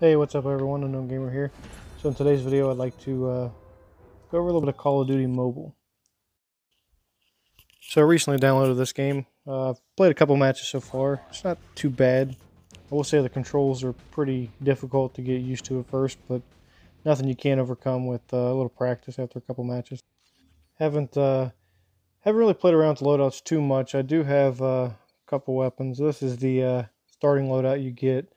Hey, what's up everyone? Unknown Gamer here. So in today's video I'd like to go over a little bit of Call of Duty Mobile. So I recently downloaded this game. Played a couple matches so far. It's not too bad. I will say the controls are pretty difficult to get used to at first, but nothing you can't overcome with a little practice after a couple matches. Haven't really played around with loadouts too much. I do have a couple weapons. This is the starting loadout you get.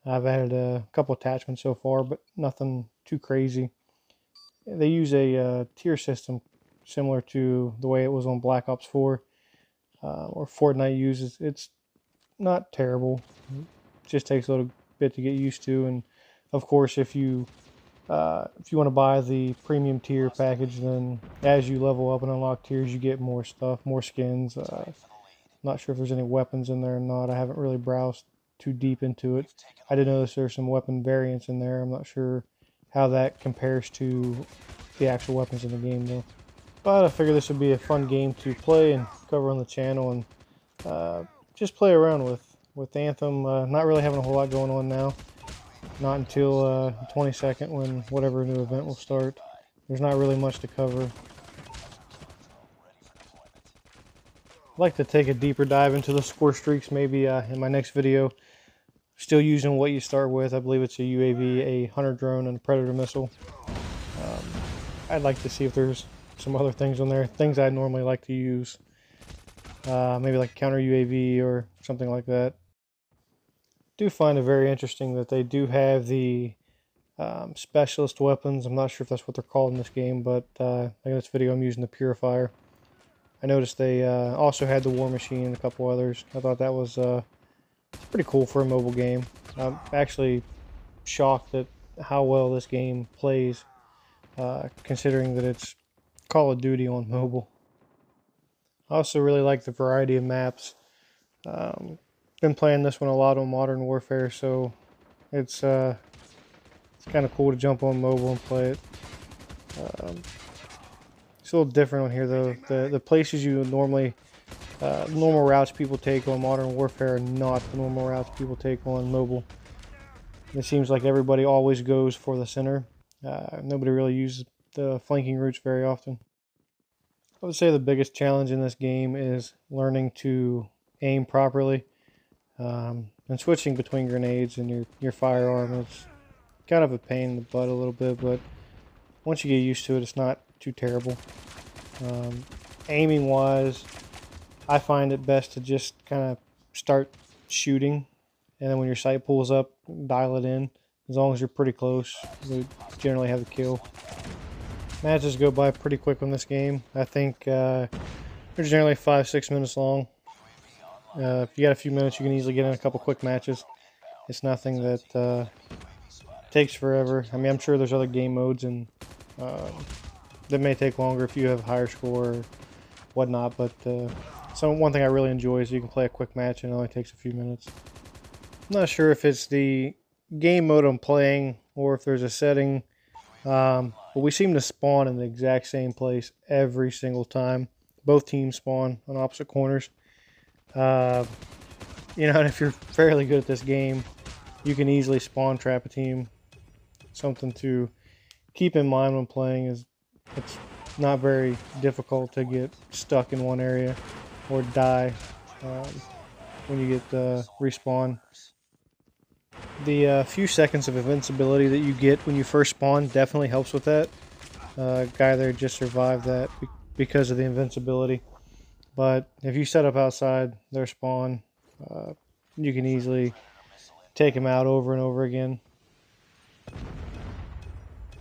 I've added a couple attachments so far, but nothing too crazy. They use a tier system similar to the way it was on Black Ops 4 or Fortnite uses. It's not terrible. It just takes a little bit to get used to. And of course, if you want to buy the premium tier package, then as you level up and unlock tiers, you get more stuff, more skins. Not sure if there's any weapons in there or not. I haven't really browsed too deep into it. I did notice there's some weapon variants in there. I'm not sure how that compares to the actual weapons in the game though. But I figured this would be a fun game to play and cover on the channel and just play around with Anthem. Not really having a whole lot going on now. Not until the 22nd when whatever new event will start. There's not really much to cover. I'd like to take a deeper dive into the score streaks maybe in my next video. Still using what you start with. I believe it's a UAV, a hunter drone, and a predator missile. I'd like to see if there's some other things on there. Things I'd normally like to use. Maybe like a counter UAV or something like that. I do find it very interesting that they do have the specialist weapons. I'm not sure if that's what they're called in this game, but in this video I'm using the Purifier. I noticed they also had the War Machine and a couple others. I thought that was pretty cool for a mobile game. I'm actually shocked at how well this game plays, considering that it's Call of Duty on mobile. I also really like the variety of maps. Been playing this one a lot on Modern Warfare, so it's kind of cool to jump on mobile and play it. It's a little different on here though. The places you normally normal routes people take on Modern Warfare are not the normal routes people take on mobile. It seems like everybody always goes for the center. Nobody really uses the flanking routes very often. I would say the biggest challenge in this game is learning to aim properly and switching between grenades and your firearm. It's kind of a pain in the butt a little bit, but once you get used to it, it's not too terrible. Aiming wise, I find it best to just kind of start shooting, and then when your sight pulls up, dial it in. As long as you're pretty close, you generally have a kill. Matches go by pretty quick on this game. I think they're generally 5-6 minutes long. If you got a few minutes, you can easily get in a couple quick matches. It's nothing that takes forever. I mean, I'm sure there's other game modes and that may take longer if you have a higher score or whatnot, but one thing I really enjoy is you can play a quick match and it only takes a few minutes. I'm not sure if it's the game mode I'm playing or if there's a setting, but we seem to spawn in the exact same place every single time. Both teams spawn on opposite corners. And if you're fairly good at this game, you can easily spawn trap a team. Something to keep in mind when playing is it's not very difficult to get stuck in one area or die when you get respawn. The few seconds of invincibility that you get when you first spawn definitely helps with that. Guy there just survived that because of the invincibility. But if you set up outside their spawn, you can easily take him out over and over again.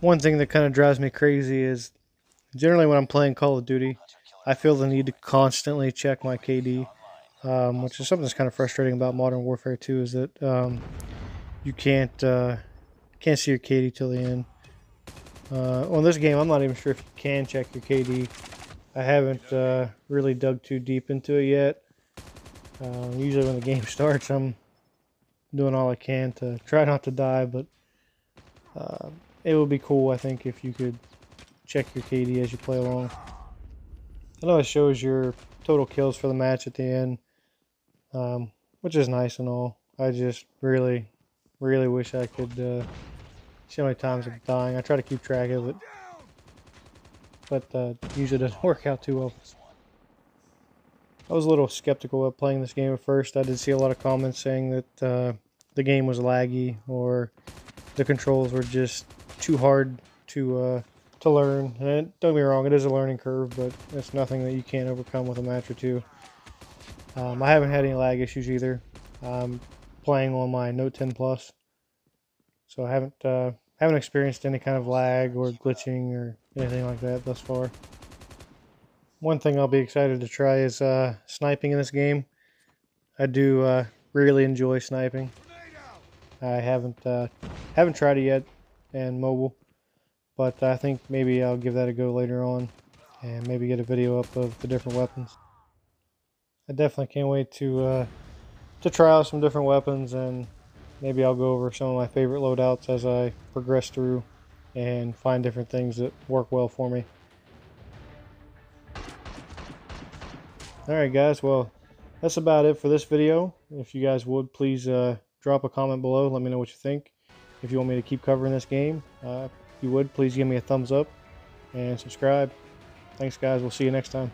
One thing that kind of drives me crazy is generally when I'm playing Call of Duty, I feel the need to constantly check my KD, which is something that's kind of frustrating about Modern Warfare 2, is that you can't see your KD till the end. On this game, I'm not even sure if you can check your KD. I haven't really dug too deep into it yet. Usually when the game starts, I'm doing all I can to try not to die, but it would be cool, I think, if you could check your KD as you play along. I know it shows your total kills for the match at the end, which is nice and all. I just really Really wish I could see how many times I'm dying. I try to keep track of it, but usually doesn't work out too well. I was a little skeptical of playing this game at first. I did see a lot of comments saying that the game was laggy or the controls were just too hard to learn. And don't get me wrong, it is a learning curve, but it's nothing that you can't overcome with a match or two. I haven't had any lag issues either. I'm playing on my Note 10 Plus, so I haven't experienced any kind of lag or glitching or anything like that thus far. One thing I'll be excited to try is sniping in this game. I do really enjoy sniping. I haven't tried it yet in mobile, but I think maybe I'll give that a go later on and maybe get a video up of the different weapons. I definitely can't wait to try out some different weapons, and maybe I'll go over some of my favorite loadouts as I progress through and find different things that work well for me. Alright guys, well that's about it for this video. If you guys would, please drop a comment below, let me know what you think. If you want me to keep covering this game, if you would, please give me a thumbs up and subscribe. Thanks guys, we'll see you next time.